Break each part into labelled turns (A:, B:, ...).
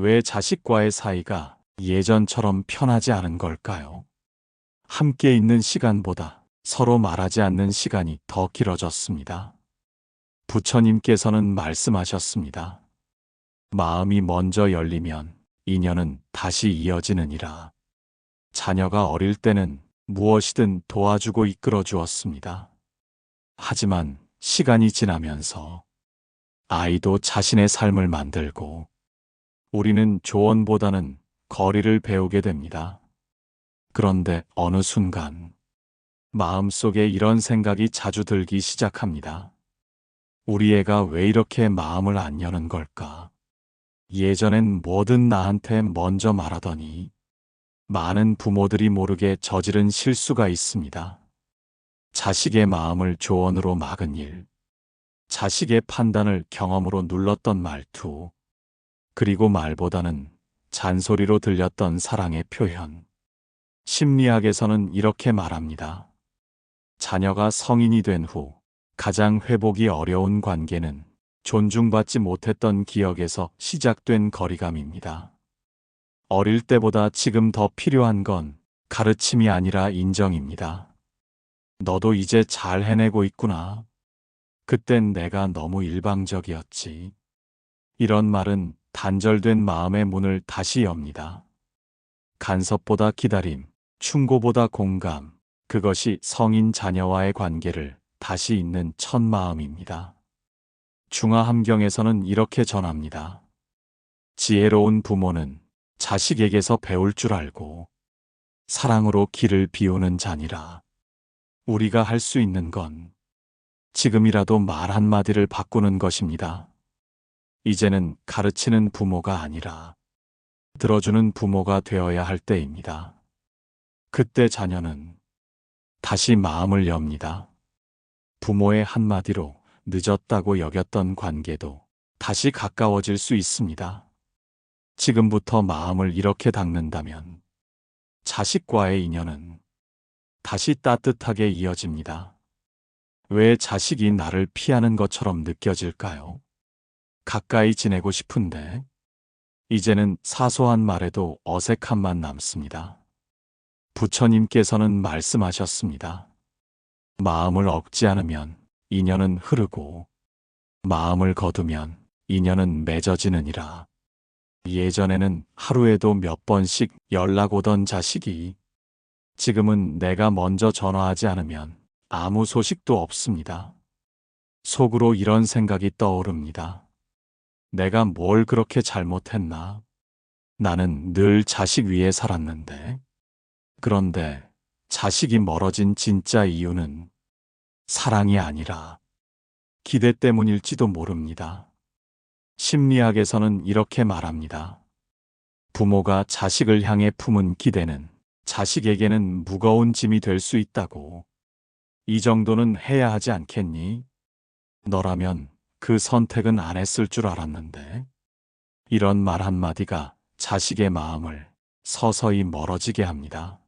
A: 왜 자식과의 사이가 예전처럼 편하지 않은 걸까요? 함께 있는 시간보다 서로 말하지 않는 시간이 더 길어졌습니다. 부처님께서는 말씀하셨습니다. 마음이 먼저 열리면 인연은 다시 이어지느니라. 자녀가 어릴 때는 무엇이든 도와주고 이끌어 주었습니다. 하지만 시간이 지나면서 아이도 자신의 삶을 만들고 우리는 조언보다는 거리를 배우게 됩니다. 그런데 어느 순간 마음속에 이런 생각이 자주 들기 시작합니다. 우리 애가 왜 이렇게 마음을 안 여는 걸까? 예전엔 뭐든 나한테 먼저 말하더니 많은 부모들이 모르게 저지른 실수가 있습니다. 자식의 마음을 조언으로 막은 일, 자식의 판단을 경험으로 눌렀던 말투, 그리고 말보다는 잔소리로 들렸던 사랑의 표현. 심리학에서는 이렇게 말합니다. 자녀가 성인이 된 후 가장 회복이 어려운 관계는 존중받지 못했던 기억에서 시작된 거리감입니다. 어릴 때보다 지금 더 필요한 건 가르침이 아니라 인정입니다. 너도 이제 잘 해내고 있구나. 그땐 내가 너무 일방적이었지. 이런 말은 단절된 마음의 문을 다시 엽니다. 간섭보다 기다림, 충고보다 공감, 그것이 성인 자녀와의 관계를 다시 잇는 첫 마음입니다. 중화함경에서는 이렇게 전합니다. 지혜로운 부모는 자식에게서 배울 줄 알고 사랑으로 길을 비우는 자니라. 우리가 할 수 있는 건 지금이라도 말 한마디를 바꾸는 것입니다. 이제는 가르치는 부모가 아니라 들어주는 부모가 되어야 할 때입니다. 그때 자녀는 다시 마음을 엽니다. 부모의 한마디로 늦었다고 여겼던 관계도 다시 가까워질 수 있습니다. 지금부터 마음을 이렇게 닦는다면 자식과의 인연은 다시 따뜻하게 이어집니다. 왜 자식이 나를 피하는 것처럼 느껴질까요? 가까이 지내고 싶은데 이제는 사소한 말에도 어색함만 남습니다. 부처님께서는 말씀하셨습니다. 마음을 억지 않으면 인연은 흐르고 마음을 거두면 인연은 맺어지느니라. 예전에는 하루에도 몇 번씩 연락 오던 자식이 지금은 내가 먼저 전화하지 않으면 아무 소식도 없습니다. 속으로 이런 생각이 떠오릅니다. 내가 뭘 그렇게 잘못했나? 나는 늘 자식 위에 살았는데. 그런데 자식이 멀어진 진짜 이유는 사랑이 아니라 기대 때문일지도 모릅니다. 심리학에서는 이렇게 말합니다. 부모가 자식을 향해 품은 기대는 자식에게는 무거운 짐이 될 수 있다고. 이 정도는 해야 하지 않겠니? 너라면 그 선택은 안 했을 줄 알았는데. 이런 말 한마디가 자식의 마음을 서서히 멀어지게 합니다.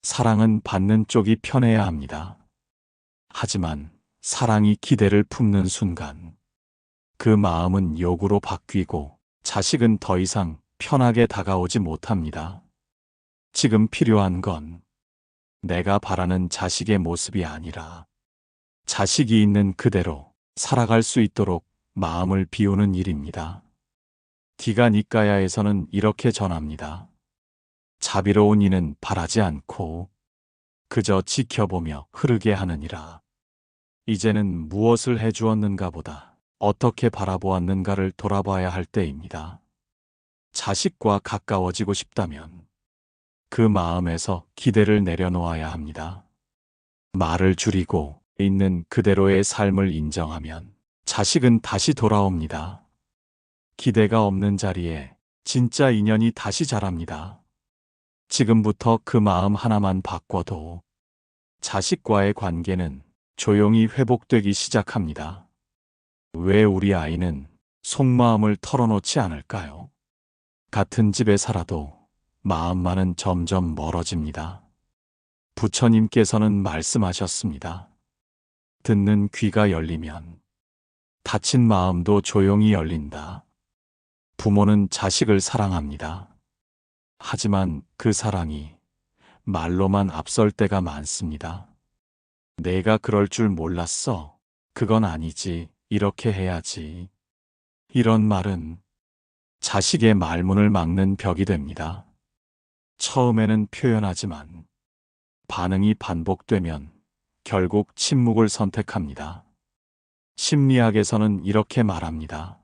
A: 사랑은 받는 쪽이 편해야 합니다. 하지만 사랑이 기대를 품는 순간 그 마음은 욕으로 바뀌고 자식은 더 이상 편하게 다가오지 못합니다. 지금 필요한 건 내가 바라는 자식의 모습이 아니라 자식이 있는 그대로 살아갈 수 있도록 마음을 비우는 일입니다. 디가니까야에서는 이렇게 전합니다. 자비로운 이는 바라지 않고 그저 지켜보며 흐르게 하느니라. 이제는 무엇을 해주었는가 보다 어떻게 바라보았는가를 돌아봐야 할 때입니다. 자식과 가까워지고 싶다면 그 마음에서 기대를 내려놓아야 합니다. 말을 줄이고 있는 그대로의 삶을 인정하면 자식은 다시 돌아옵니다. 기대가 없는 자리에 진짜 인연이 다시 자랍니다. 지금부터 그 마음 하나만 바꿔도 자식과의 관계는 조용히 회복되기 시작합니다. 왜 우리 아이는 속마음을 털어놓지 않을까요? 같은 집에 살아도 마음만은 점점 멀어집니다. 부처님께서는 말씀하셨습니다. 듣는 귀가 열리면 닫힌 마음도 조용히 열린다. 부모는 자식을 사랑합니다. 하지만 그 사랑이 말로만 앞설 때가 많습니다. 내가 그럴 줄 몰랐어. 그건 아니지. 이렇게 해야지. 이런 말은 자식의 말문을 막는 벽이 됩니다. 처음에는 표현하지만 반응이 반복되면 결국 침묵을 선택합니다. 심리학에서는 이렇게 말합니다.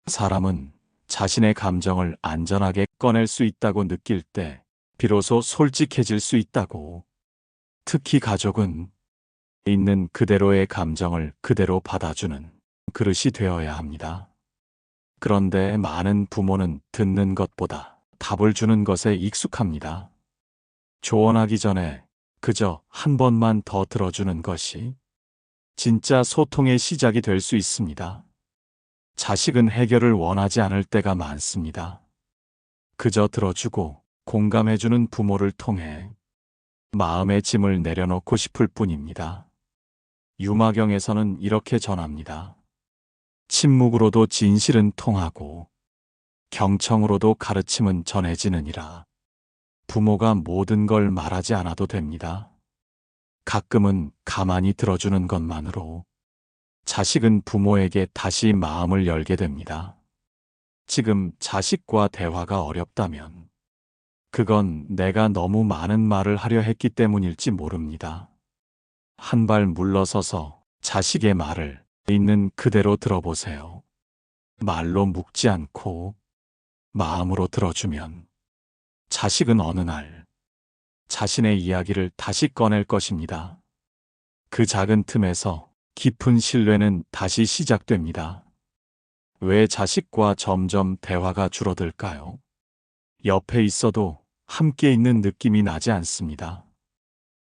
A: 사람은 자신의 감정을 안전하게 꺼낼 수 있다고 느낄 때 비로소 솔직해질 수 있다고. 특히 가족은 있는 그대로의 감정을 그대로 받아주는 그릇이 되어야 합니다. 그런데 많은 부모는 듣는 것보다 답을 주는 것에 익숙합니다. 조언하기 전에 그저 한 번만 더 들어주는 것이 진짜 소통의 시작이 될 수 있습니다. 자식은 해결을 원하지 않을 때가 많습니다. 그저 들어주고 공감해주는 부모를 통해 마음의 짐을 내려놓고 싶을 뿐입니다. 유마경에서는 이렇게 전합니다. 침묵으로도 진실은 통하고 경청으로도 가르침은 전해지느니라. 부모가 모든 걸 말하지 않아도 됩니다. 가끔은 가만히 들어주는 것만으로 자식은 부모에게 다시 마음을 열게 됩니다. 지금 자식과 대화가 어렵다면 그건 내가 너무 많은 말을 하려 했기 때문일지 모릅니다. 한 발 물러서서 자식의 말을 있는 그대로 들어보세요. 말로 묻지 않고 마음으로 들어주면 자식은 어느 날 자신의 이야기를 다시 꺼낼 것입니다. 그 작은 틈에서 깊은 신뢰는 다시 시작됩니다. 왜 자식과 점점 대화가 줄어들까요? 옆에 있어도 함께 있는 느낌이 나지 않습니다.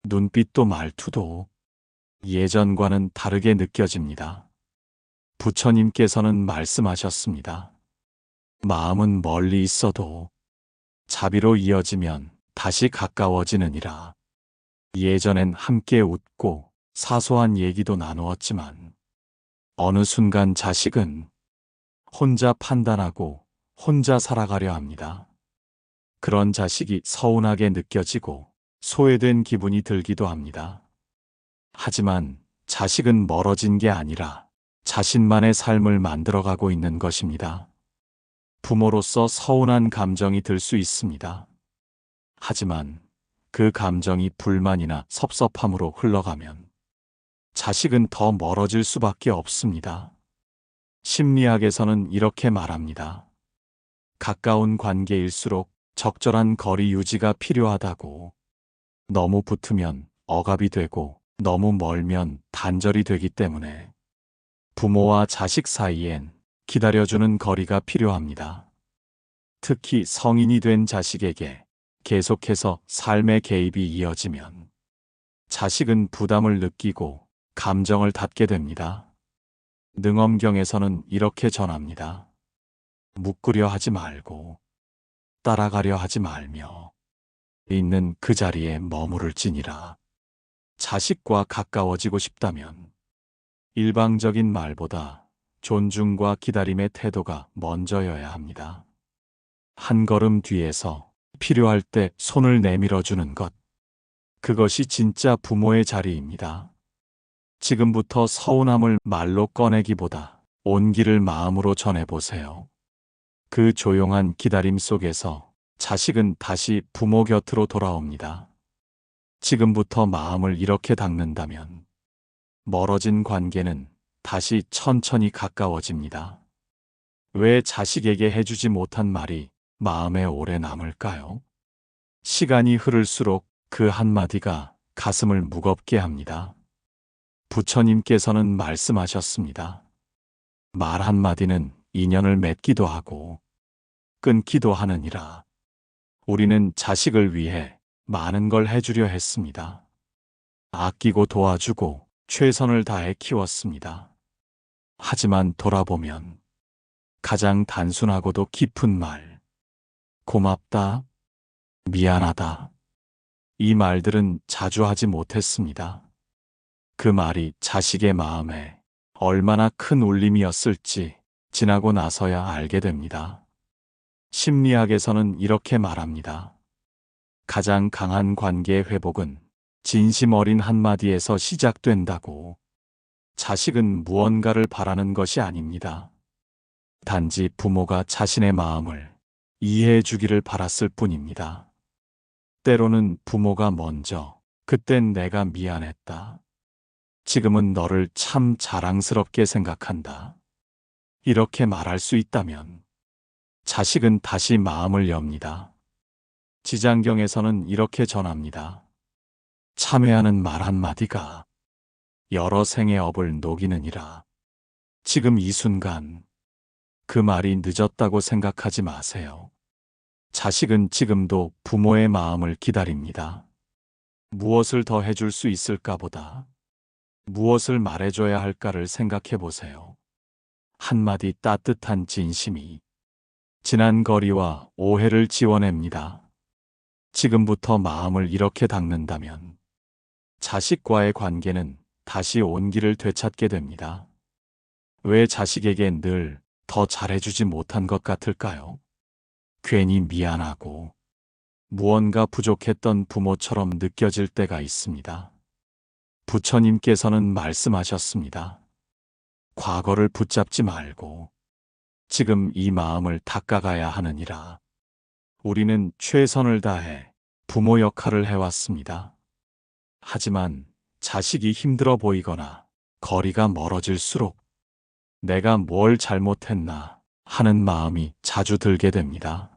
A: 눈빛도 말투도 예전과는 다르게 느껴집니다. 부처님께서는 말씀하셨습니다. 마음은 멀리 있어도 자비로 이어지면 다시 가까워지느니라. 예전엔 함께 웃고 사소한 얘기도 나누었지만 어느 순간 자식은 혼자 판단하고 혼자 살아가려 합니다. 그런 자식이 서운하게 느껴지고 소외된 기분이 들기도 합니다. 하지만 자식은 멀어진 게 아니라 자신만의 삶을 만들어가고 있는 것입니다. 부모로서 서운한 감정이 들 수 있습니다. 하지만 그 감정이 불만이나 섭섭함으로 흘러가면 자식은 더 멀어질 수밖에 없습니다. 심리학에서는 이렇게 말합니다. 가까운 관계일수록 적절한 거리 유지가 필요하다고. 너무 붙으면 억압이 되고 너무 멀면 단절이 되기 때문에 부모와 자식 사이엔 기다려주는 거리가 필요합니다. 특히 성인이 된 자식에게 계속해서 삶의 개입이 이어지면 자식은 부담을 느끼고 감정을 닫게 됩니다. 능엄경에서는 이렇게 전합니다. 묻구려 하지 말고 따라가려 하지 말며 있는 그 자리에 머무를지니라. 자식과 가까워지고 싶다면 일방적인 말보다 존중과 기다림의 태도가 먼저여야 합니다. 한 걸음 뒤에서 필요할 때 손을 내밀어 주는 것. 그것이 진짜 부모의 자리입니다. 지금부터 서운함을 말로 꺼내기보다 온기를 마음으로 전해보세요. 그 조용한 기다림 속에서 자식은 다시 부모 곁으로 돌아옵니다. 지금부터 마음을 이렇게 닦는다면 멀어진 관계는 다시 천천히 가까워집니다. 왜 자식에게 해주지 못한 말이 마음에 오래 남을까요? 시간이 흐를수록 그 한마디가 가슴을 무겁게 합니다. 부처님께서는 말씀하셨습니다. 말 한마디는 인연을 맺기도 하고 끊기도 하느니라. 우리는 자식을 위해 많은 걸 해주려 했습니다. 아끼고 도와주고 최선을 다해 키웠습니다. 하지만 돌아보면 가장 단순하고도 깊은 말, 고맙다, 미안하다. 이 말들은 자주 하지 못했습니다. 그 말이 자식의 마음에 얼마나 큰 울림이었을지 지나고 나서야 알게 됩니다. 심리학에서는 이렇게 말합니다. 가장 강한 관계의 회복은 진심 어린 한마디에서 시작된다고. 자식은 무언가를 바라는 것이 아닙니다. 단지 부모가 자신의 마음을 이해해 주기를 바랐을 뿐입니다. 때로는 부모가 먼저 그땐 내가 미안했다. 지금은 너를 참 자랑스럽게 생각한다. 이렇게 말할 수 있다면 자식은 다시 마음을 엽니다. 지장경에서는 이렇게 전합니다. 참회하는 말 한마디가 여러 생의 업을 녹이느니라. 지금 이 순간 그 말이 늦었다고 생각하지 마세요. 자식은 지금도 부모의 마음을 기다립니다. 무엇을 더 해줄 수 있을까 보다 무엇을 말해줘야 할까를 생각해 보세요. 한마디 따뜻한 진심이 지난 거리와 오해를 지워냅니다. 지금부터 마음을 이렇게 닦는다면 자식과의 관계는 다시 온기를 되찾게 됩니다. 왜 자식에게 늘 더 잘해주지 못한 것 같을까요? 괜히 미안하고 무언가 부족했던 부모처럼 느껴질 때가 있습니다. 부처님께서는 말씀하셨습니다. 과거를 붙잡지 말고 지금 이 마음을 닦아가야 하느니라. 우리는 최선을 다해 부모 역할을 해왔습니다. 하지만 자식이 힘들어 보이거나 거리가 멀어질수록 내가 뭘 잘못했나 하는 마음이 자주 들게 됩니다.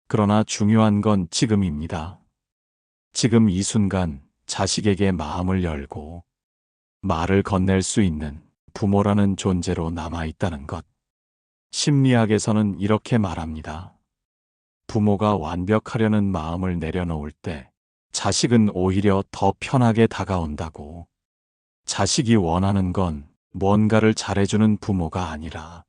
A: 그러나 중요한 건 지금입니다. 지금 이 순간 자식에게 마음을 열고 말을 건넬 수 있는 부모라는 존재로 남아있다는 것. 심리학에서는 이렇게 말합니다. 부모가 완벽하려는 마음을 내려놓을 때 자식은 오히려 더 편하게 다가온다고. 자식이 원하는 건 뭔가를 잘해주는 부모가 아니라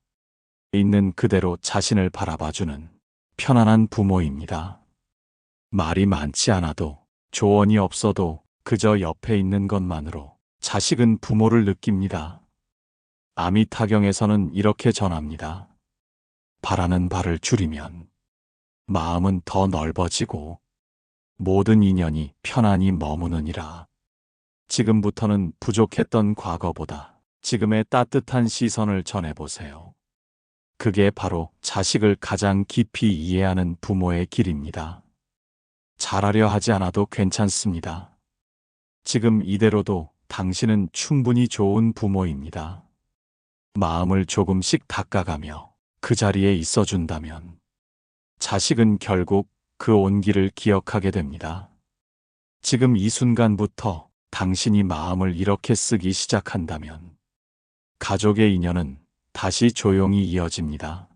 A: 있는 그대로 자신을 바라봐주는 편안한 부모입니다. 말이 많지 않아도 조언이 없어도 그저 옆에 있는 것만으로 자식은 부모를 느낍니다. 아미타경에서는 이렇게 전합니다. 바라는 바를 줄이면 마음은 더 넓어지고 모든 인연이 편안히 머무느니라. 지금부터는 부족했던 과거보다 지금의 따뜻한 시선을 전해보세요. 그게 바로 자식을 가장 깊이 이해하는 부모의 길입니다. 잘하려 하지 않아도 괜찮습니다. 지금 이대로도 당신은 충분히 좋은 부모입니다. 마음을 조금씩 닦아가며 그 자리에 있어준다면 자식은 결국 그 온기를 기억하게 됩니다. 지금 이 순간부터 당신이 마음을 이렇게 쓰기 시작한다면 가족의 인연은 다시 조용히 이어집니다.